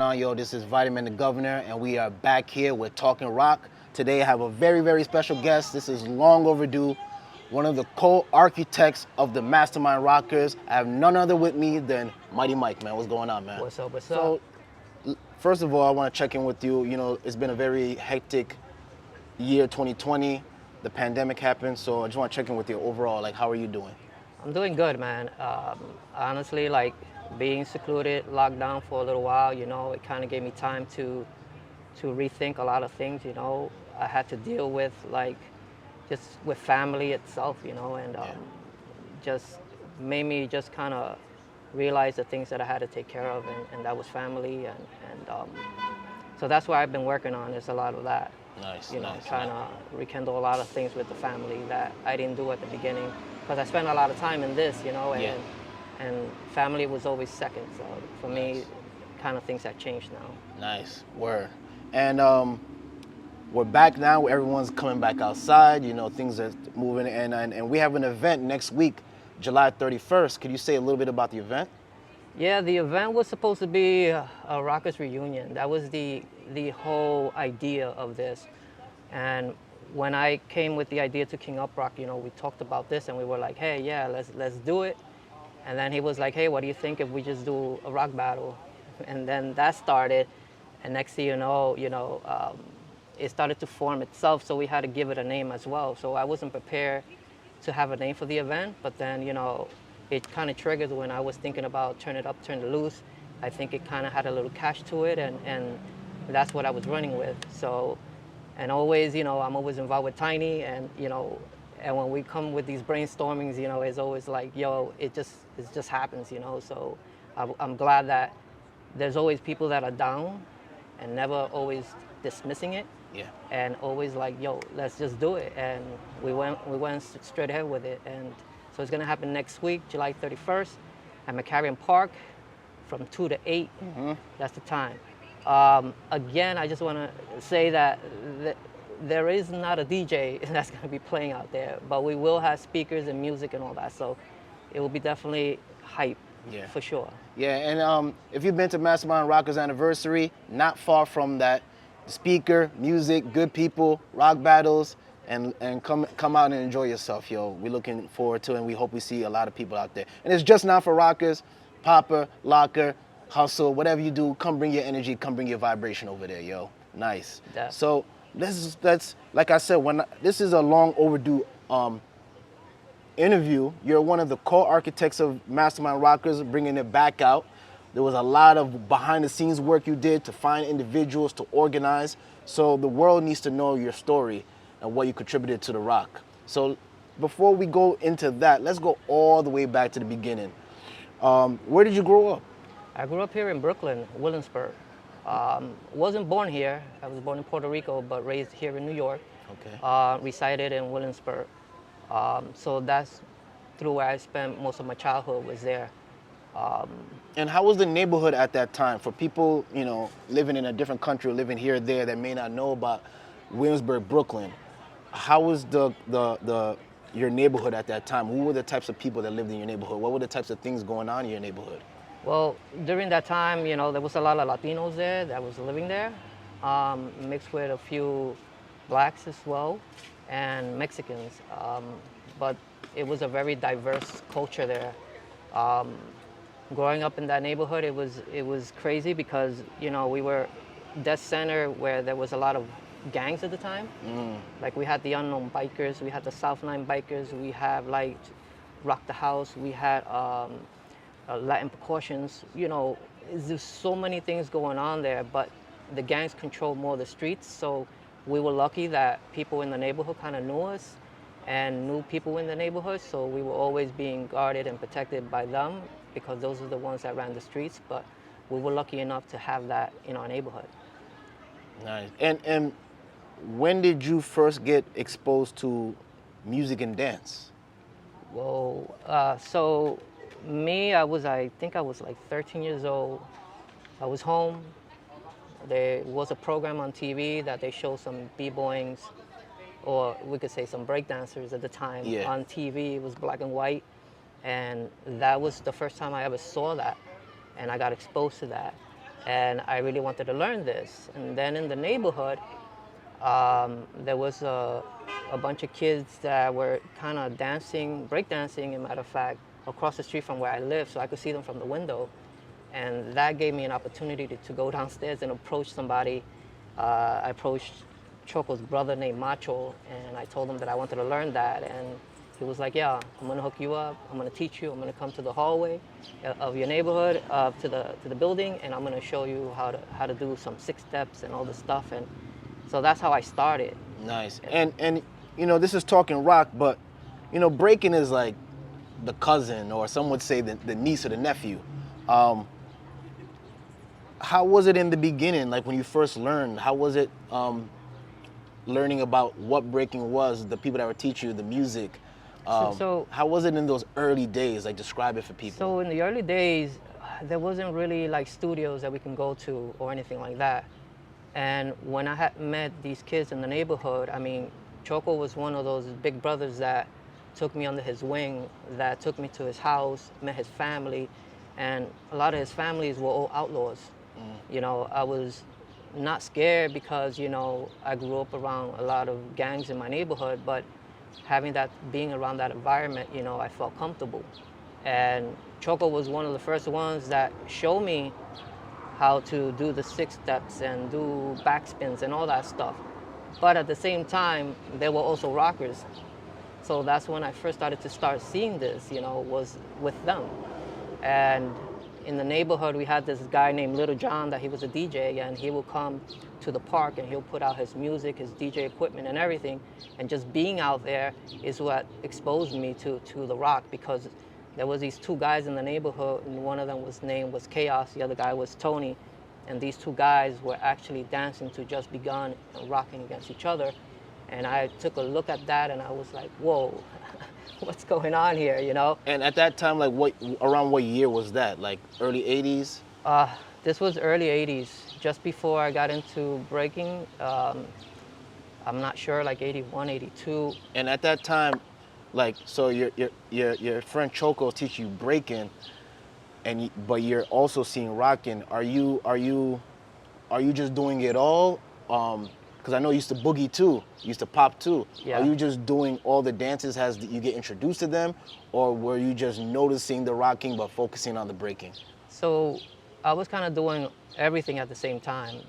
on? Yo, this is Vitamin the Governor, and we are back here with Talking Rock. Today I have a very, very special guest. This is long overdue. One of the co-architects of the Mastermind Rockers. I have none other with me than Mighty Mike, man. What's going on, man? What's up, what's up? So, first of all, I want to check in with you. You know, it's been a very hectic year, 2020. The pandemic happened, so I just want to check in with you overall. Like, how are you doing? I'm doing good, man. Honestly, like, being secluded, locked down for a little while, you know, it kind of gave me time to rethink a lot of things, you know. I had to deal with, like, just with family itself, you know, and just made me just kind of realize the things that I had to take care of, and that was family, and so that's what I've been working on, is a lot of that. Nice, you know, nice, trying to rekindle a lot of things with the family that I didn't do at the beginning, because I spent a lot of time in this, you know, and family was always second. So for me, kind of things have changed now. Nice, word. And we're back now. Everyone's coming back outside. You know, things are moving, and we have an event next week, July 31st. Could you say a little bit about the event? Yeah, the event was supposed to be a Rockers reunion. That was the whole idea of this. And when I came with the idea to King Uprock, you know, we talked about this, and we were like, hey, yeah, let's do it. And then he was like, hey, what do you think if we just do a rock battle? And then that started, and next thing you know, it started to form itself, so we had to give it a name as well. So I wasn't prepared to have a name for the event, but then, you know, it kind of triggered when I was thinking about turn it up, turn it loose. I think it kind of had a little catch to it, and that's what I was running with. So, and always, you know, I'm always involved with Tiny, and, you know, and when we come with these brainstormings, you know, it's always like, yo, it just happens, you know. So I'm glad that there's always people that are down and never always dismissing it. Yeah. And always like, yo, let's just do it. And we went straight ahead with it. And so it's gonna happen next week, July 31st, at McCarran Park from 2 to 8. Mm-hmm. That's the time. Again, I just wanna say that there is not a DJ that's gonna be playing out there, but we will have speakers and music and all that. So it will be definitely hype, for sure. Yeah, and if you've been to Mastermind Rockers Anniversary, not far from that, speaker, music, good people, rock battles, and come out and enjoy yourself, yo. We're looking forward to it, and we hope we see a lot of people out there. And it's just not for rockers, popper, locker, hustle, whatever you do, come bring your energy, come bring your vibration over there, yo. Nice. Yeah. So that's like I said, this is a long overdue interview. You're one of the co-architects of Mastermind Rockers, bringing it back out. There was a lot of behind-the-scenes work you did to find individuals, to organize. So the world needs to know your story and what you contributed to the rock. So before we go into that, let's go all the way back to the beginning. Where did you grow up? I grew up here in Brooklyn, Williamsburg. Wasn't born here. I was born in Puerto Rico, but raised here in New York. Okay. Resided in Williamsburg. So that's through where I spent most of my childhood, was there. And how was the neighborhood at that time for people, you know, living in a different country or living here or there that may not know about Williamsburg, Brooklyn? How was your neighborhood at that time? Who were the types of people that lived in your neighborhood? What were the types of things going on in your neighborhood? Well, during that time, you know, there was a lot of Latinos there that was living there, mixed with a few blacks as well, and Mexicans. But it was a very diverse culture there. Growing up in that neighborhood, it was crazy because, you know, we were dead center where there was a lot of gangs at the time. Like, we had the Unknown Bikers, we had the South Line Bikers, we have like Rock the House, we had Latin Precautions. You know, there's so many things going on there, but the gangs control more of the streets. So we were lucky that people in the neighborhood kind of knew us and knew people in the neighborhood. So we were always being guarded and protected by them, because those are the ones that ran the streets. But we were lucky enough to have that in our neighborhood. Nice. And when did you first get exposed to music and dance? Well, so me, I think I was like 13 years old. I was home. There was a program on TV that they showed some b-boyings, or we could say some breakdancers at the time, on TV. It was black and white. And that was the first time I ever saw that. And I got exposed to that. and I really wanted to learn this. And then in the neighborhood, there was a bunch of kids that were kind of dancing, breakdancing, as a matter of fact, across the street from where I live, so I could see them from the window. And that gave me an opportunity to go downstairs and approach somebody. I approached Choco's brother named Macho, and I told him that I wanted to learn that. And he was like, yeah, I'm gonna hook you up, I'm gonna teach you, I'm gonna come to the hallway of your neighborhood, to the building, and I'm gonna show you how to do some 6 steps and all this stuff. And so that's how I started. Nice. And you know, this is talking rock, but you know, breaking is like the cousin, or some would say the niece or the nephew. How was it in the beginning, like when you first learned? How was it learning about what breaking was, the people that would teach you, the music? How was it in those early days? Like, describe it for people. So in the early days, there wasn't really like studios that we can go to or anything like that. And when I had met these kids in the neighborhood, I mean, Choco was one of those big brothers that took me under his wing, that took me to his house, met his family, and a lot of his families were all outlaws. You know, I was not scared because, you know, I grew up around a lot of gangs in my neighborhood, but being around that environment, you know, I felt comfortable. And Choco was one of the first ones that showed me how to do the 6 steps and do backspins and all that stuff. But at the same time, they were also rockers. So that's when I first started to start seeing this, you know, was with them. And in the neighborhood, we had this guy named Little John that he was a DJ, and he would come to the park and he'll put out his music, his DJ equipment and everything. And just being out there is what exposed me to the rock, because there was these 2 guys in the neighborhood, and one of them was Chaos, the other guy was Tony. And these 2 guys were actually dancing to Just Begun and rocking against each other. And I took a look at that and I was like, whoa, what's going on here, you know? And at that time, like around what year was that? Like early 80s? This was early 80s, just before I got into breaking. I'm not sure, like 81, 82. And at that time, like, so your friend Choco teach you breaking, but you're also seeing rocking. Are you just doing it all? Because I know you used to boogie too, you used to pop too. Yeah. Are you just doing all the dances as you get introduced to them, or were you just noticing the rocking but focusing on the breaking? So I was kind of doing everything at the same time.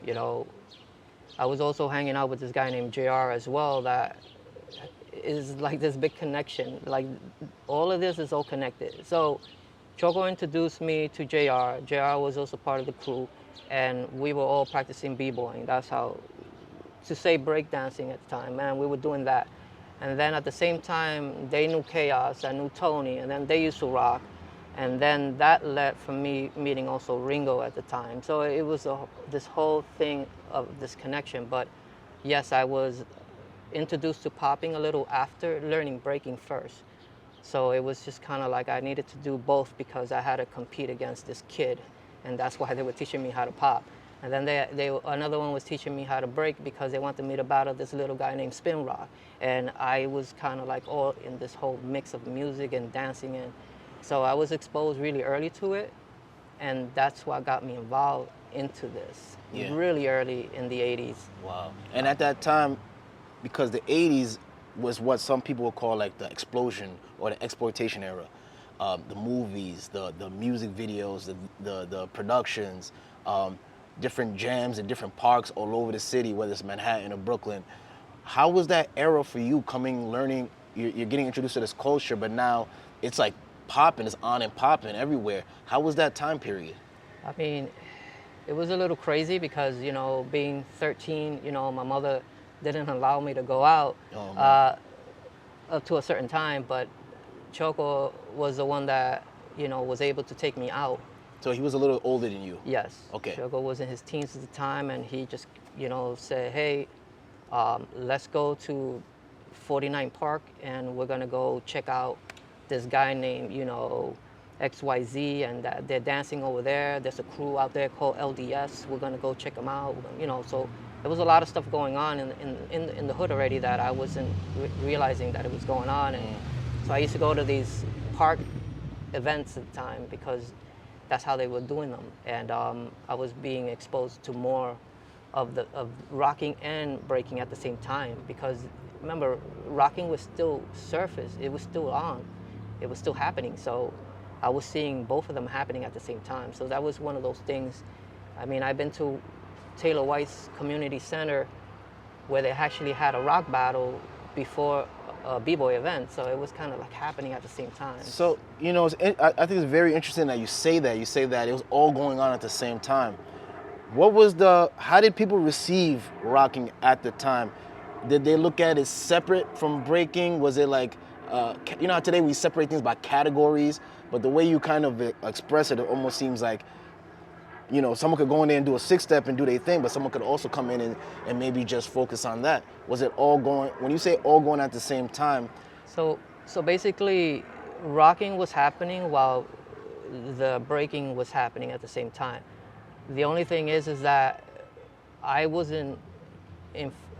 You know, I was also hanging out with this guy named JR as well, that is like this big connection. Like, all of this is all connected. So Choco introduced me to JR. JR was also part of the crew, and we were all practicing b-boying. That's how, to say breakdancing at the time, man, we were doing that. And then at the same time, they knew Chaos, I knew Tony, and then they used to rock. And then that led from me meeting also Ringo at the time. So it was this whole thing of this connection. But yes, I was introduced to popping a little after learning breaking first. So it was just kind of like I needed to do both, because I had to compete against this kid, and that's why they were teaching me how to pop. And then another one was teaching me how to break, because they wanted me to battle this little guy named Spin Rock. And I was kind of like all in this whole mix of music and dancing. And so I was exposed really early to it, and that's what got me involved into this, really early in the 80s. Wow. And at that time, because the 80s was what some people would call like the explosion or the exploitation era. The movies, the music videos, the productions, different jams in different parks all over the city, whether it's Manhattan or Brooklyn. How was that era for you, learning, you're getting introduced to this culture, but now it's like popping, it's on and popping everywhere. How was that time period? I mean, it was a little crazy because, you know, being 13, you know, my mother didn't allow me to go out up to a certain time, but Choco was the one that, you know, was able to take me out. So he was a little older than you? Yes. Okay. Choco was in his teens at the time, and he just, you know, said, hey, let's go to 49 Park, and we're gonna go check out this guy named, you know, XYZ, and they're dancing over there. There's a crew out there called LDS. We're gonna go check them out, you know. So there was a lot of stuff going on in the hood already that I wasn't realizing that it was going on. And so I used to go to these park events at the time, because that's how they were doing them. And I was being exposed to more of rocking and breaking at the same time, because remember, rocking was still surface, it was still on, it was still happening. So I was seeing both of them happening at the same time. So that was one of those things. I mean, I've been to Taylor White's community center where they actually had a rock battle before a b-boy event, so it was kind of like happening at the same time. So, you know, I think it's very interesting that you say that. You say that it was all going on at the same time. How did people receive rocking at the time? Did they look at it separate from breaking? Was it like, you know how today we separate things by categories, but the way you kind of express it, it almost seems like, you know, someone could go in there and do a 6-step and do their thing, but someone could also come in and maybe just focus on that. Was it all going, when you say all going at the same time? So basically, rocking was happening while the breaking was happening at the same time. The only thing is that I wasn't,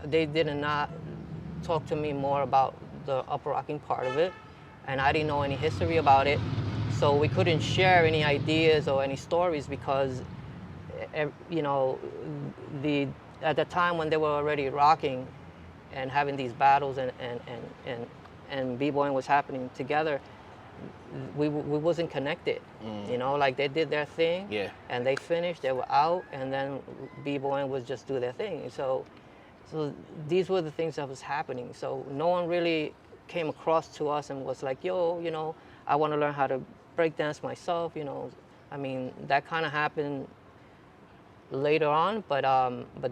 they did not talk to me more about the uprocking part of it, and I didn't know any history about it, so we couldn't share any ideas or any stories because, you know, at the time when they were already rocking and having these battles and b-boying was happening together, we wasn't connected. You know, like they did their thing, Yeah. and they finished, they were out, and then b-boying was just do their thing. So these were the things that was happening. So no one really came across to us and was like, yo, you know, I want to learn how to break dance myself, you know. I mean, that kind of happened later on, but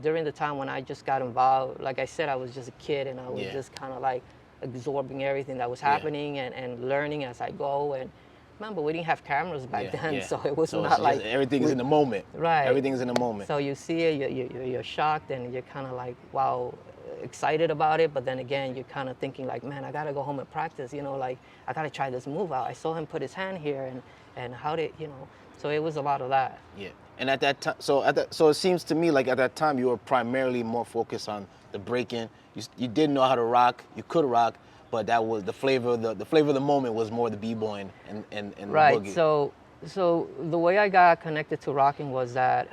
during the time when I just got involved, like I said, I was just a kid, and I was just kind of like absorbing everything that was happening and learning as I go. And remember, we didn't have cameras back then, so it was not like everything is in the moment. Right. Everything is in the moment. So you see it, you're shocked, and you're kind of like, wow, excited about it. But then again, you're kind of thinking like, man, I gotta go home and practice. You know, like I gotta try this move out. I saw him put his hand here, and how did, you know? So it was a lot of that. Yeah. And at that time, so it seems to me like at that time you were primarily more focused on the breaking. You did know how to rock, you could rock, but that was the flavor. The flavor of the moment was more the b-boying and Right. the boogie. So the way I got connected to rocking was that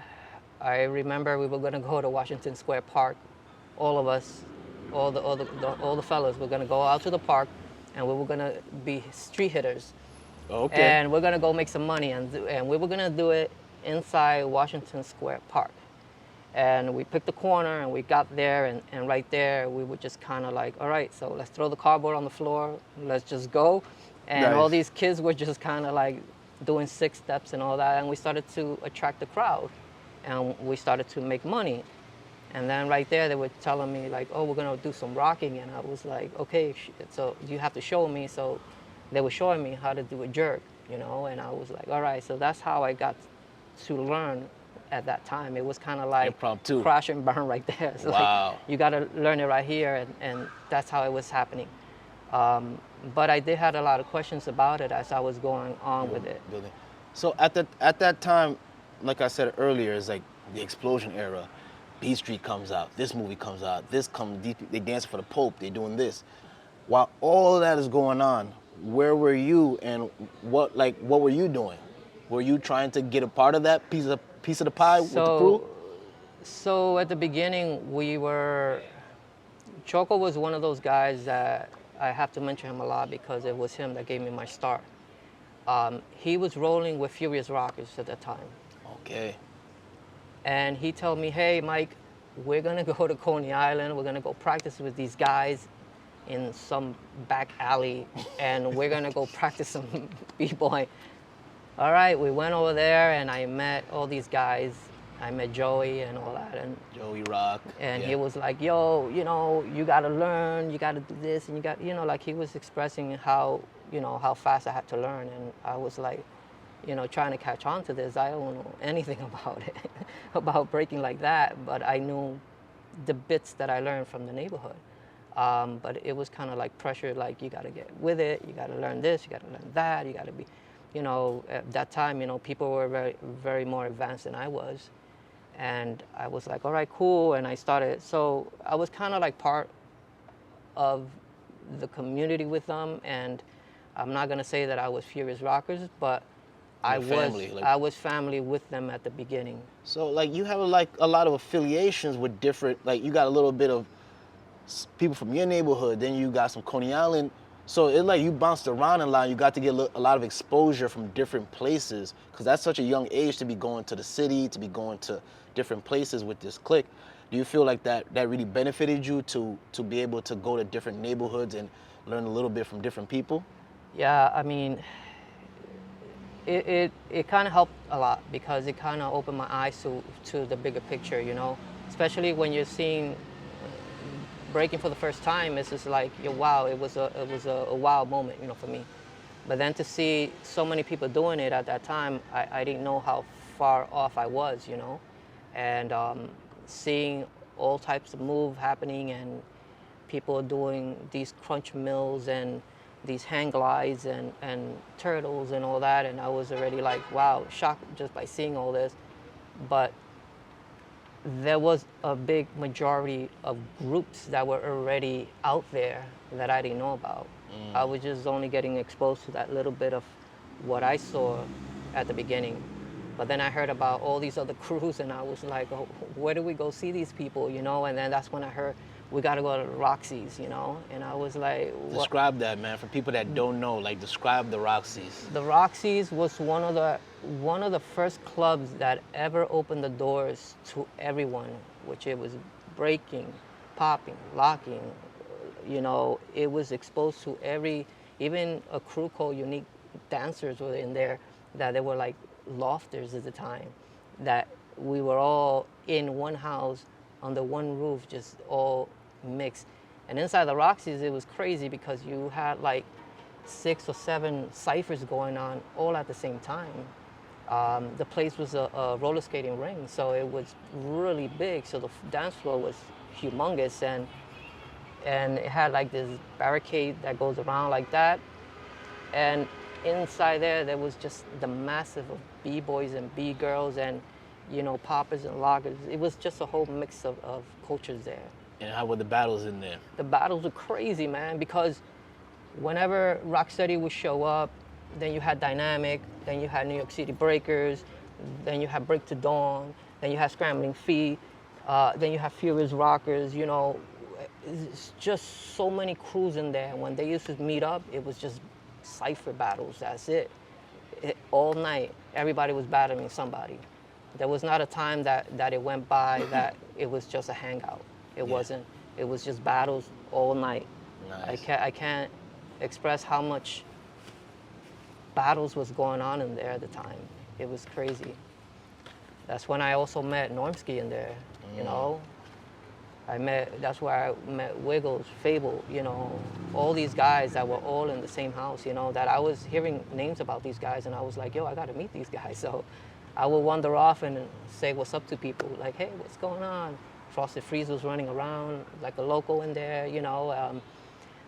I remember we were gonna go to Washington Square Park, all of us, all the fellas were gonna go out to the park, and we were gonna be street hitters. Okay. And we're gonna go make some money, and we were gonna do it inside Washington Square Park. And we picked a corner, and we got there, and right there we were just kind of like, all right, so let's throw the cardboard on the floor, let's just go. And all these kids were just kind of like doing 6 steps and all that, and we started to attract the crowd, and we started to make money. And then right there they were telling me like, oh, we're gonna do some rocking, and I was like, okay, so you have to show me. So they were showing me how to do a jerk, you know, and I was like, all right. So that's how I got to learn at that time. It was kind of like impromptu, crash and burn right there. So wow. like, you got to learn it right here, and that's how it was happening. But I did have a lot of questions about it as I was going on with it. So at that time, like I said earlier, it's like the explosion era. Beat Street comes out, this movie comes out, they dance for the Pope, they're doing this. While all of that is going on, where were you, and what were you doing? Were you trying to get a part of that piece of the pie with the crew? So at the beginning, Choco was one of those guys that I have to mention him a lot because it was him that gave me my start. He was rolling with Furious Rockers at that time. Okay. And he told me, hey, Mike, we're gonna go to Coney Island, we're gonna go practice with these guys in some back alley, and we're gonna go practice some b-boy. All right, we went over there, and I met all these guys. I met Joey and all that, and Joey Rock. And he was like, yo, you know, you gotta learn, you gotta do this, and you got, you know, like he was expressing how, you know, how fast I had to learn, and I was like, you know, trying to catch on to this. I don't know anything about it, about breaking like that, but I knew the bits that I learned from the neighborhood. But it was kind of like pressure, like you gotta get with it, you gotta learn this, you gotta learn that, you gotta be, you know, at that time, you know, people were very, very more advanced than I was. And I was like, all right, cool, and I started, so I was kind of like part of the community with them, and I'm not gonna say that I was Furious Rockers, but I Your was family, like, I was family with them at the beginning. so like you have like a lot of affiliations with different, like you got a little bit of people from your neighborhood, then you got some Coney Island. So it's like you bounced around a lot. You got to get a lot of exposure from different places because that's such a young age to be going to the city, to be going to different places with this clique. Do you feel like that really benefited you to be able to go to different neighborhoods and learn a little bit from different people? Yeah, I mean, it kind of helped a lot because it kind of opened my eyes to the bigger picture, you know, especially when you're seeing breaking for the first time. It's just like, wow, it was a wow moment, you know, for me. But then to see so many people doing it at that time, I didn't know how far off I was, you know, and seeing all types of move happening and people doing these crunch mills and these hang glides and turtles and all that, and I was already like, wow, shocked just by seeing all this. But there was a big majority of groups that were already out there that I didn't know about. I was just only getting exposed to that little bit of what I saw at the beginning. But then I heard about all these other crews and I was like, oh, where do we go see these people, you know? And then that's when I heard we got to go to Roxy's, you know? And I was like, what? Describe that, man, for people that don't know. Like, describe the Roxy's. The Roxy's was one of the first clubs that ever opened the doors to everyone, which it was breaking, popping, locking. You know, it was exposed to even a crew called Unique Dancers were in there, that they were like lofters at the time, that we were all in one house under one roof, just all mixed. And inside the Roxy's, it was crazy because you had like 6 or 7 ciphers going on all at the same time. The place was a roller skating ring, so it was really big. So the dance floor was humongous, and it had like this barricade that goes around like that. And inside there was just the massive of B-boys and B-girls and, you know, poppers and loggers. It was just a whole mix of cultures there. And how were the battles in there? The battles were crazy, man, because whenever Rocksteady would show up, then you had Dynamic, then you had New York City Breakers, then you had Break to Dawn, then you had Scrambling Feet, then you had Furious Rockers, you know. It's just so many crews in there. When they used to meet up, it was just cypher battles, that's it. All night, everybody was battling somebody. There was not a time that it went by that it was just a hangout. It wasn't. It was just battles all night. Nice. I can't express how much battles was going on in there at the time. It was crazy. That's when I also met Normski in there, you know. That's where I met Wiggles, Fable, you know, all these guys that were all in the same house, you know, that I was hearing names about these guys and I was like, yo, I got to meet these guys. So I would wander off and say what's up to people, like, hey, what's going on? Frosted Freeze was running around like a local in there, you know.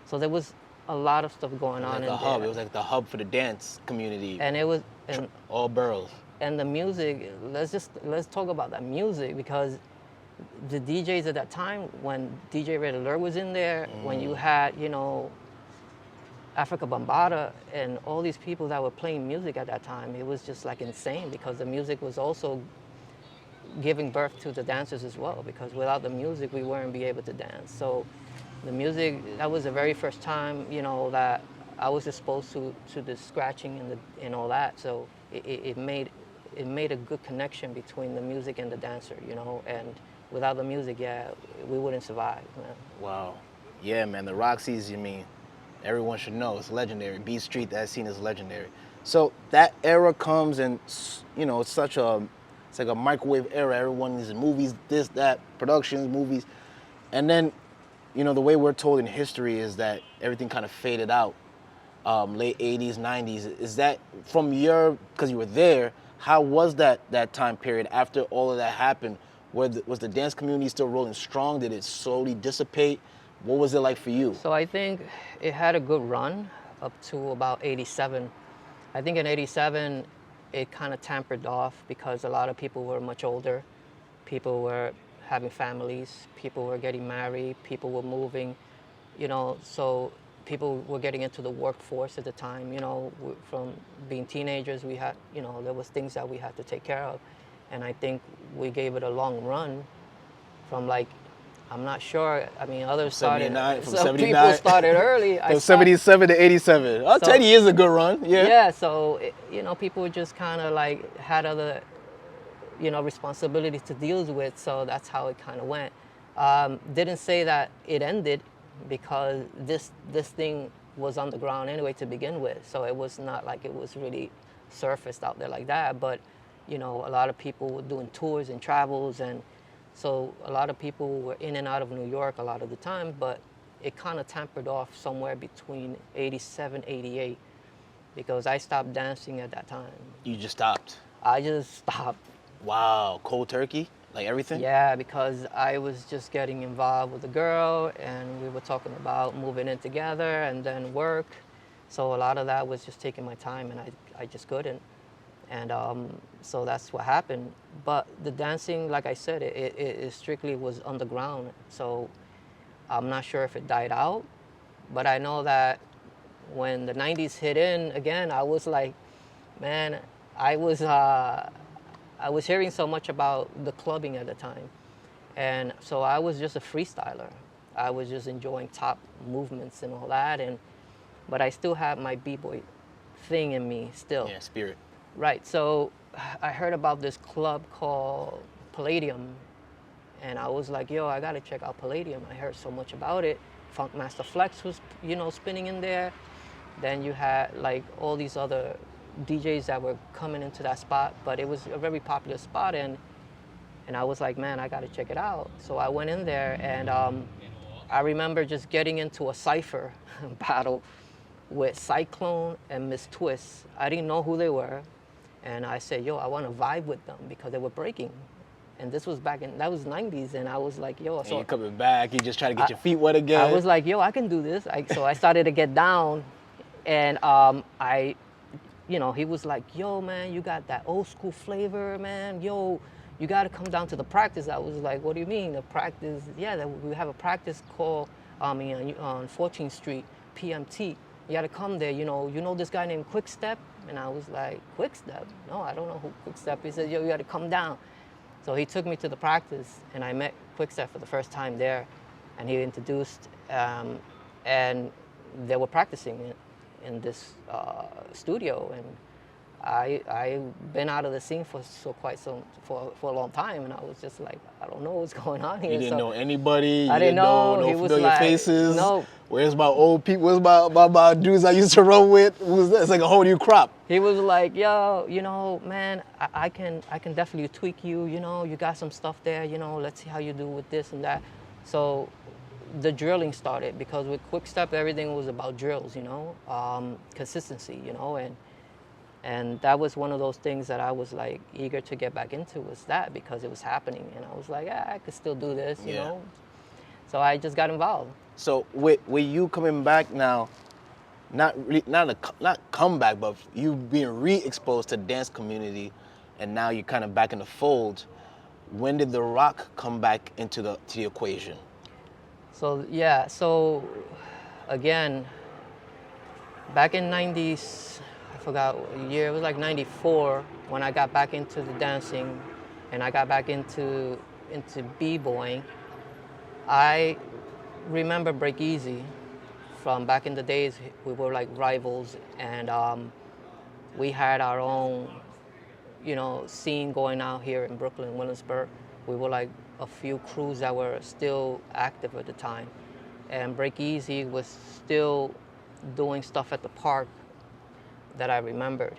So there was a lot of stuff going on in there. It was like the hub for the dance community. And it was all boroughs. And the music, let's talk about that music, because the DJs at that time, when DJ Red Alert was in there, when you had, you know, Africa Bambaataa and all these people that were playing music at that time, it was just like insane, because the music was also giving birth to the dancers as well, because without the music we wouldn't be able to dance. So the music, that was the very first time, you know, that I was exposed to the scratching and all that. So it made a good connection between the music and the dancer, you know. And without the music, yeah, we wouldn't survive, man. Wow. Yeah, man, the Roxy's, you mean, everyone should know, it's legendary. Beat Street, that scene is legendary. So that era comes and, you know, it's like a microwave era. Everyone is in movies, this, that, productions, movies. And then, you know, the way we're told in history is that everything kind of faded out, late 80s, 90s. Is that from because you were there, how was that time period after all of that happened? Was the dance community still rolling strong? Did it slowly dissipate? What was it like for you? So I think it had a good run up to about 87. I think in 87, it kind of tampered off because a lot of people were much older. People were having families. People were getting married. People were moving. You know, so people were getting into the workforce at the time. You know, from being teenagers, we had, you know, there was things that we had to take care of, and I think we gave it a long run. From like, I'm not sure. I mean, others started. From Some 79. people started early. From 77 to 87. Oh, 10 years is a good run. Yeah. Yeah. So you know, people just kind of like had other, you know, responsibilities to deal with. So that's how it kind of went. Didn't say that it ended, because this thing was on the ground anyway to begin with. So it was not like it was really surfaced out there like that. But you know, a lot of people were doing tours and travels, and so a lot of people were in and out of New York a lot of the time. But it kind of tampered off somewhere between 87, 88, because I stopped dancing at that time. You just stopped? I just stopped. Wow, cold turkey? Like everything? Yeah, because I was just getting involved with a girl, and we were talking about moving in together and then work. So a lot of that was just taking my time, and I just couldn't. And so that's what happened. But the dancing, like I said, it strictly was underground. So I'm not sure if it died out, but I know that when the 90s hit in again, I was like, man, I was hearing so much about the clubbing at the time. And so I was just a freestyler. I was just enjoying top movements and all that. But I still had my b-boy thing in me still. Yeah, spirit. Right. So I heard about this club called Palladium. And I was like, yo, I got to check out Palladium. I heard so much about it. Funk Master Flex was, you know, spinning in there. Then you had like all these other DJs that were coming into that spot, but it was a very popular spot, and I was like, man, I gotta check it out. So I went in there, and I remember just getting into a cypher battle with Cyclone and Miss Twist. I didn't know who they were, and I said, yo, I want to vibe with them because they were breaking. And this was that was 90s, and I was like, yo. So you're coming back, you just trying to get your feet wet again. I was like, yo, I can do this. So I started to get down, and you know, he was like, yo, man, you got that old school flavor, man. Yo, you got to come down to the practice. I was like, what do you mean, the practice? Yeah, we have a practice called on 14th Street, PMT. You got to come there. You know this guy named Quick Step? And I was like, Quick Step? No, I don't know who Quick Step is. He said, yo, you got to come down. So he took me to the practice, and I met Quick Step for the first time there, and he introduced, and they were practicing it in this studio, and I've been out of the scene for a long time, and I was just like, I don't know what's going on here. You didn't know anybody. I didn't know. No He was familiar like, faces. no. Where's my old people? Where's my dudes I used to run with? It's like a whole new crop. He was like, yo, you know, man, I can definitely tweak you. You know, you got some stuff there. You know, let's see how you do with this and that. So the drilling started, because with Quick Step, everything was about drills, you know, consistency, you know, and that was one of those things that I was like eager to get back into, was that, because it was happening, and I was like, yeah, I could still do this, you know. So I just got involved. So with you coming back now, not come back, but you being re-exposed to the dance community, and now you're kind of back in the fold. When did the rock come back into the equation? So yeah, so again, back in 90s, I forgot what year, it was like 94 when I got back into the dancing, and I got back into b-boying. I remember Break Easy from back in the days. We were like rivals, and we had our own, you know, scene going out here in Brooklyn, Williamsburg. We were like a few crews that were still active at the time. And Break Easy was still doing stuff at the park that I remembered.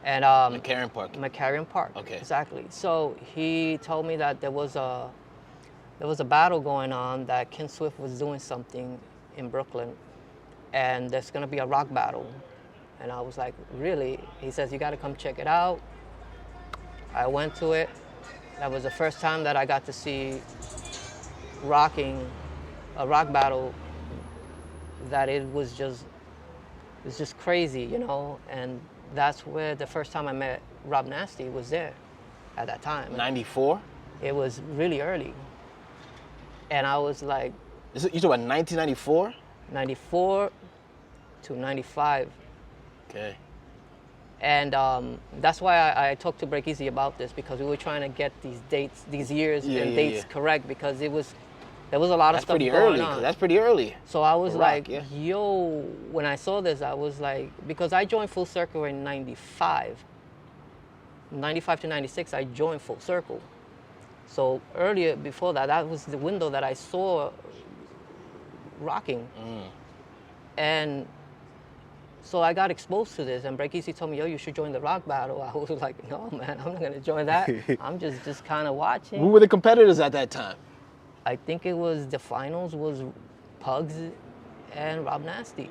And McCarran Park. McCarran Park. Okay. Exactly. So he told me that there was a battle going on, that Ken Swift was doing something in Brooklyn, and there's gonna be a rock battle. And I was like, really? He says, you gotta come check it out. I went to it. That was the first time that I got to see a rock battle, that it was just crazy, you know? And that's where the first time I met Rob Nasty was there at that time. 94? It was really early. And I was like... You talking about 1994? 94, to 95. Okay. And that's why I talked to Breakeasy about this, because we were trying to get these dates, these years and dates correct, because there was a lot of stuff going on. That's pretty early. So I was like, yeah. yo, when I saw this, I was like, because I joined Full Circle in 95. 95 to 96, I joined Full Circle. So earlier, before that, that was the window that I saw rocking. And so I got exposed to this, and Breakeasy told me, yo, you should join the rock battle. I was like, no, man, I'm not gonna join that. I'm just kind of watching. Who were the competitors at that time? I think it was, the finals was Pugs and Rob Nasty.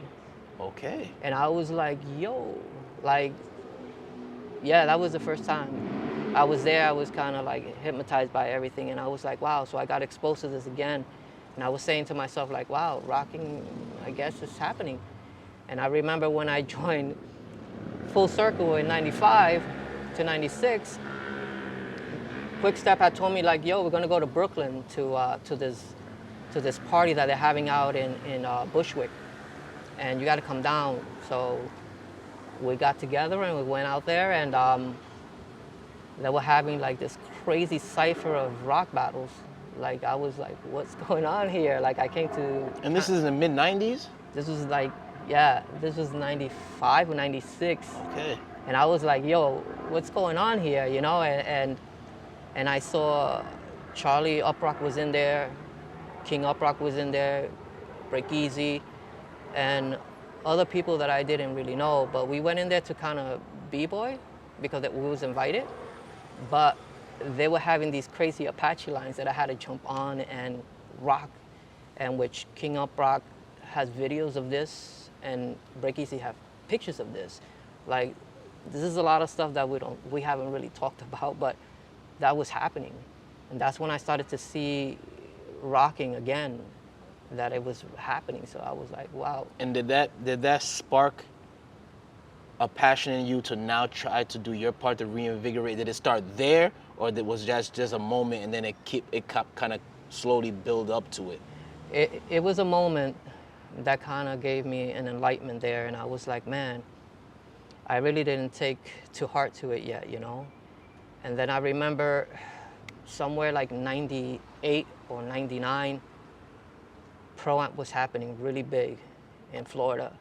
Okay. And I was like, yo, like, yeah, that was the first time. I was there, I was kind of like hypnotized by everything, and I was like, wow, so I got exposed to this again. And I was saying to myself, like, wow, rocking, I guess it's happening. And I remember when I joined Full Circle in 95 to 96, Quick Step had told me, like, yo, we're gonna go to Brooklyn to this party that they're having out in Bushwick, and you gotta come down. So we got together and we went out there, and they were having like this crazy cipher of rock battles. Like, I was like, what's going on here? Like, I came to... And this is in the mid-90s? This was like, yeah, this was 95 or 96. Okay. And I was like, yo, what's going on here, you know? And I saw Charlie Uprock was in there, King Uprock was in there, Breakeasy, and other people that I didn't really know. But we went in there to kind of b-boy because we was invited. But they were having these crazy Apache lines that I had to jump on and rock, and which King Uprock has videos of this, and Breakeasy have pictures of this. Like, this is a lot of stuff that we haven't really talked about, but that was happening. And that's when I started to see rocking again, that it was happening. So I was like, wow. And did that spark a passion in you to now try to do your part to reinvigorate? Did it start there, or it was just a moment and then it kind of slowly build up to it? It was a moment that kind of gave me an enlightenment there, and I was like, man, I really didn't take to heart to it yet, you know? And then I remember somewhere like 98 or 99, Pro-Amp was happening really big in Florida.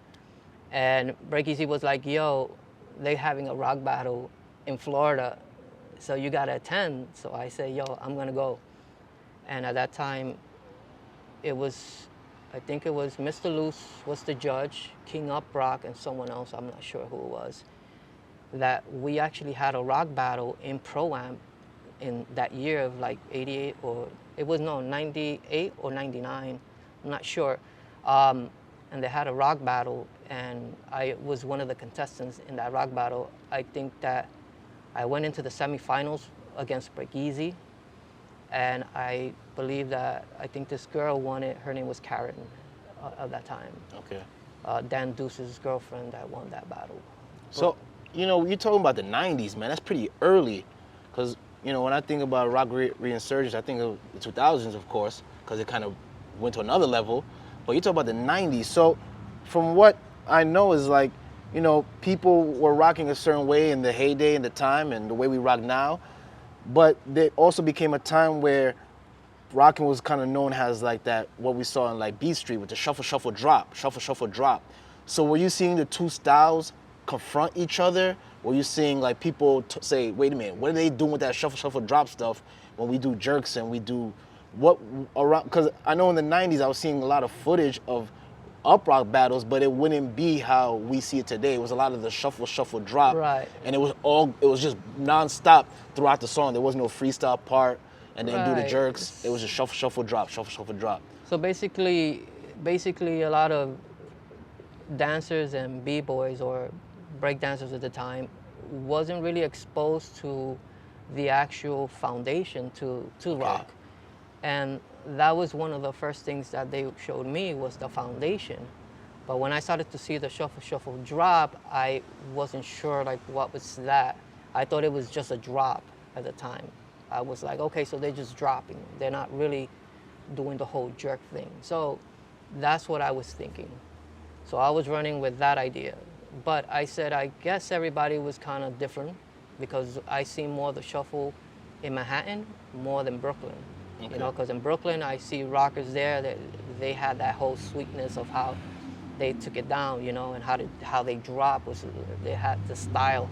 And Breakeasy was like, yo, they having a rock battle in Florida, so you gotta attend. So I said, yo, I'm gonna go. And at that time, it was, I think it was Mr. Luce was the judge, King Uprock, and someone else, I'm not sure who it was, that we actually had a rock battle in Pro-Amp in that year of like 88 or, it was, no, 98 or 99, I'm not sure. And they had a rock battle, and I was one of the contestants in that rock battle. I think that I went into the semifinals against Breakeasy, and I believe that, I think this girl won it. Her name was Karen at that time. Okay. Dan Deuce's girlfriend that won that battle. So, you know, you're talking about the 90s, man. That's pretty early. Because, you know, when I think about rock reinsurgence, I think of the 2000s, of course, because it kind of went to another level. But you talk about the 90s. So from what I know is like, you know, people were rocking a certain way in the heyday and the time and the way we rock now. But there also became a time where rocking was kind of known as like that, what we saw in like Beat Street with the shuffle, shuffle, drop, shuffle, shuffle, drop. So were you seeing the two styles confront each other? Were you seeing like people say, wait a minute, what are they doing with that shuffle, shuffle, drop stuff when we do jerks and we do what around? Because I know in the 90s I was seeing a lot of footage of uprock battles, but it wouldn't be how we see it today. It was a lot of the shuffle, shuffle, drop. Right. And it was just nonstop throughout the song. There was no freestyle part and then do the jerks. It was just shuffle, shuffle, drop, shuffle, shuffle, drop. So basically a lot of dancers and b-boys or break dancers at the time wasn't really exposed to the actual foundation to rock. And that was one of the first things that they showed me was the foundation. But when I started to see the shuffle, shuffle, drop, I wasn't sure like what was that. I thought it was just a drop at the time. I was like, okay, so they're just dropping. They're not really doing the whole jerk thing. So that's what I was thinking. So I was running with that idea. But I said, I guess everybody was kind of different because I see more the shuffle in Manhattan more than Brooklyn. Okay. You know, because in Brooklyn, I see rockers there that they had that whole sweetness of how they took it down, you know, and how they drop was, they had the style.